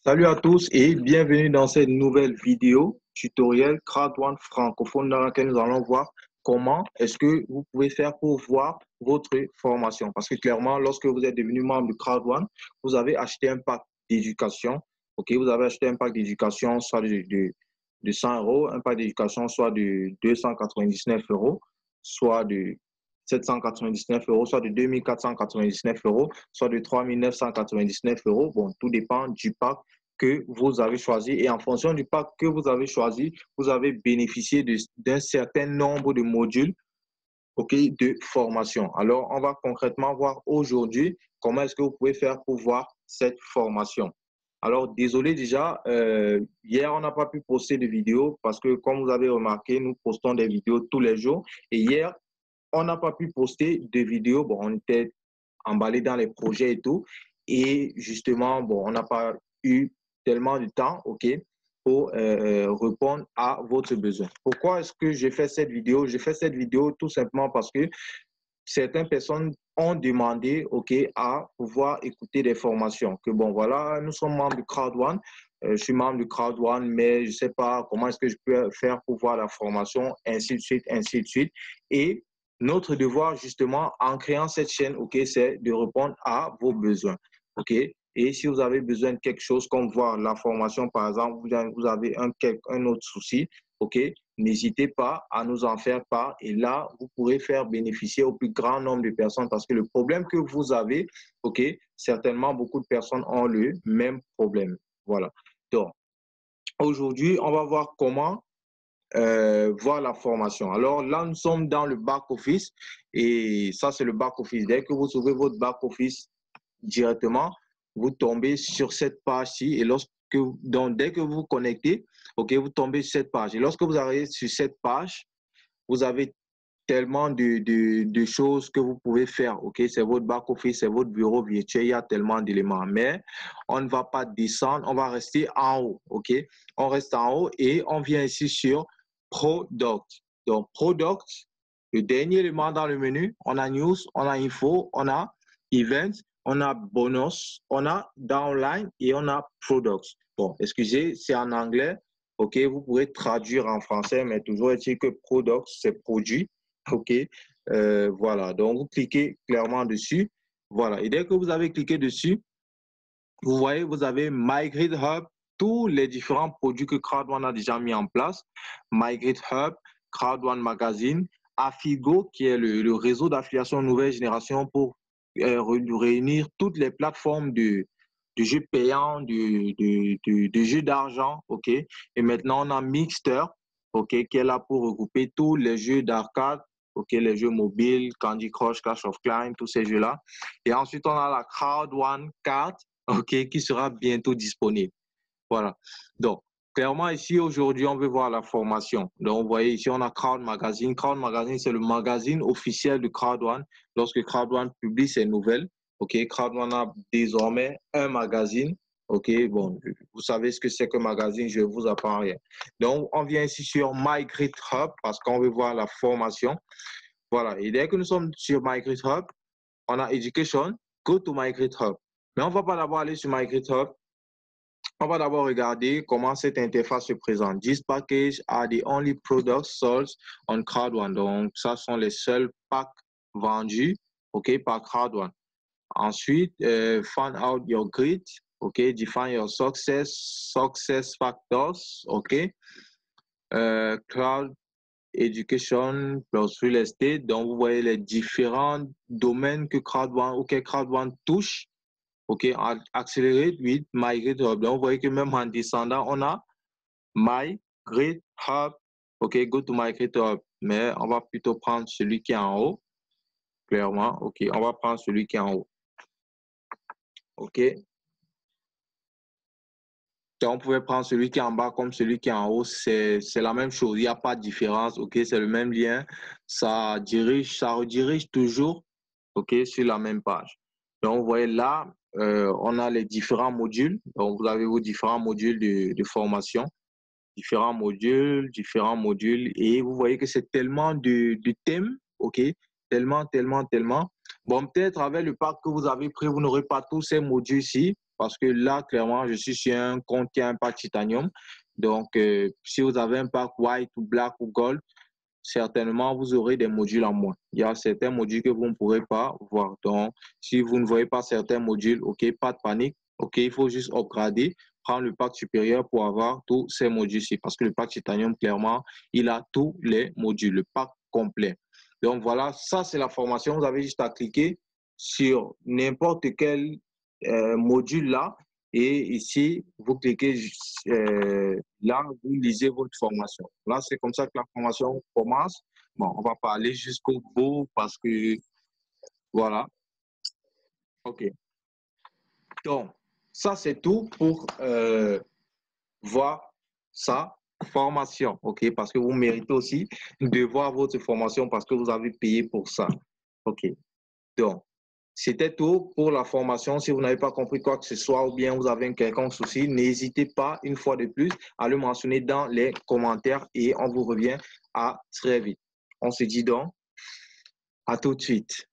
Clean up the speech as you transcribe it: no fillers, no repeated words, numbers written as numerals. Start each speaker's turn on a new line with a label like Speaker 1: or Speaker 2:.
Speaker 1: Salut à tous et bienvenue dans cette nouvelle vidéo tutoriel Crowd1 francophone dans laquelle nous allons voir comment est-ce que vous pouvez faire pour voir votre formation. Parce que clairement, lorsque vous êtes devenu membre de Crowd1, vous avez acheté un pack d'éducation. Ok, vous avez acheté un pack d'éducation soit de 100 euros, un pack d'éducation soit de 299 euros, soit de 799 euros, soit de 2499 euros, soit de 3999 euros. Bon, tout dépend du pack que vous avez choisi. Et en fonction du pack que vous avez choisi, vous avez bénéficié d'un certain nombre de modules, OK, de formation. Alors, on va concrètement voir aujourd'hui comment est-ce que vous pouvez faire pour voir cette formation. Alors, désolé déjà, hier, on n'a pas pu poster de vidéo parce que, comme vous avez remarqué, nous postons des vidéos tous les jours. Et hier, on n'a pas pu poster de vidéo. Bon, on était emballé dans les projets et tout. Et justement, bon, on n'a pas eu tellement de temps, OK, pour répondre à votre besoin. Pourquoi est-ce que j'ai fait cette vidéo? J'ai fait cette vidéo tout simplement parce que certaines personnes ont demandé, OK, à pouvoir écouter des formations. Que bon, voilà, nous sommes membres du Crowd1. Je suis membre du Crowd1, mais je ne sais pas comment est-ce que je peux faire pour voir la formation, ainsi de suite, ainsi de suite. Et notre devoir, justement, en créant cette chaîne, OK, c'est de répondre à vos besoins. OK? Et si vous avez besoin de quelque chose, comme voir la formation, par exemple, vous avez un autre souci, OK, n'hésitez pas à nous en faire part. Et là, vous pourrez faire bénéficier au plus grand nombre de personnes parce que le problème que vous avez, OK, certainement beaucoup de personnes ont le même problème. Voilà. Donc, aujourd'hui, on va voir comment voir la formation. Alors là, nous sommes dans le back-office et ça, c'est le back-office. Dès que vous ouvrez votre back-office directement, vous tombez sur cette page-ci et donc, dès que vous vous connectez, OK, vous tombez sur cette page. Et lorsque vous arrivez sur cette page, vous avez tellement de choses que vous pouvez faire. OK, c'est votre back-office, c'est votre bureau virtuel, il y a tellement d'éléments. Mais on ne va pas descendre, on va rester en haut. OK, on reste en haut et on vient ici sur Product. Donc, Product, le dernier élément dans le menu, on a News, on a Info, on a Events, on a Bonus, on a Downline et on a Products. Bon, excusez, c'est en anglais. OK, vous pouvez traduire en français, mais toujours est-il que Products, c'est produit. OK, voilà. Donc, vous cliquez clairement dessus. Voilà. Et dès que vous avez cliqué dessus, vous voyez, vous avez MyGrid Hub, tous les différents produits que Crowd1 a déjà mis en place. MyGrid Hub, Crowd1 Magazine, Afigo, qui est le réseau d'affiliation nouvelle génération pour réunir toutes les plateformes de jeux payants, de jeux d'argent. OK. Et maintenant, on a Mixter, OK, qui est là pour regrouper tous les jeux d'arcade, OK, les jeux mobiles, Candy Crush, Clash of Clans, tous ces jeux-là. Et ensuite, on a la Crowd1 Card, OK, qui sera bientôt disponible. Voilà. Donc, clairement, ici, aujourd'hui, on veut voir la formation. Donc, vous voyez, ici, on a Crowd Magazine. Crowd Magazine, c'est le magazine officiel de Crowd1. Lorsque Crowd1 publie ses nouvelles, OK, Crowd1 a désormais un magazine. OK, bon, vous savez ce que c'est que magazine, je ne vous apprends rien. Donc, on vient ici sur MyGrid Hub parce qu'on veut voir la formation. Voilà. Et dès que nous sommes sur MyGrid Hub, on a Education, go to MyGrid Hub. Mais on ne va pas d'abord aller sur MyGrid Hub. On va d'abord regarder comment cette interface se présente. These packages are the only products sold on Crowd1. Donc, ça sont les seuls packs vendus, OK, par Crowd1. Ensuite, find out your grid, OK, define your success factors, OK. Cloud Education plus Real Estate. Donc, vous voyez les différents domaines que Crowd1 touche. OK, Accelerate with MyGrid Hub. Donc, vous voyez que même en descendant, on a MyGrid Hub. OK, go to MyGrid Hub. Mais on va plutôt prendre celui qui est en haut. Clairement, OK, on va prendre celui qui est en haut. OK. Donc, on pouvait prendre celui qui est en bas comme celui qui est en haut. C'est la même chose. Il n'y a pas de différence. OK, c'est le même lien. Ça redirige toujours, OK, sur la même page. Donc, vous voyez là, on a les différents modules. Donc, vous avez vos différents modules de formation. Différents modules. Et vous voyez que c'est tellement de thèmes, OK? Tellement. Bon, peut-être avec le pack que vous avez pris, vous n'aurez pas tous ces modules-ci. parce que là, clairement, je suis sur un compte qui a un pack titanium. Donc, si vous avez un pack white ou black ou gold, certainement, vous aurez des modules en moins. Il y a certains modules que vous ne pourrez pas voir. Donc, si vous ne voyez pas certains modules, OK, pas de panique. OK, il faut juste upgrader, prendre le pack supérieur pour avoir tous ces modules-ci. Parce que le pack titanium, clairement, il a tous les modules, le pack complet. Donc, voilà, ça, c'est la formation. Vous avez juste à cliquer sur n'importe quel module là. Et ici, vous cliquez là, vous lisez votre formation. Là, c'est comme ça que la formation commence. Bon, on va pas aller jusqu'au bout parce que, voilà. OK. Donc, ça, c'est tout pour voir sa formation. OK? Parce que vous méritez aussi de voir votre formation parce que vous avez payé pour ça. OK. Donc, c'était tout pour la formation. Si vous n'avez pas compris quoi que ce soit ou bien vous avez un quelconque souci, n'hésitez pas une fois de plus à le mentionner dans les commentaires et on vous revient à très vite. On se dit donc à tout de suite.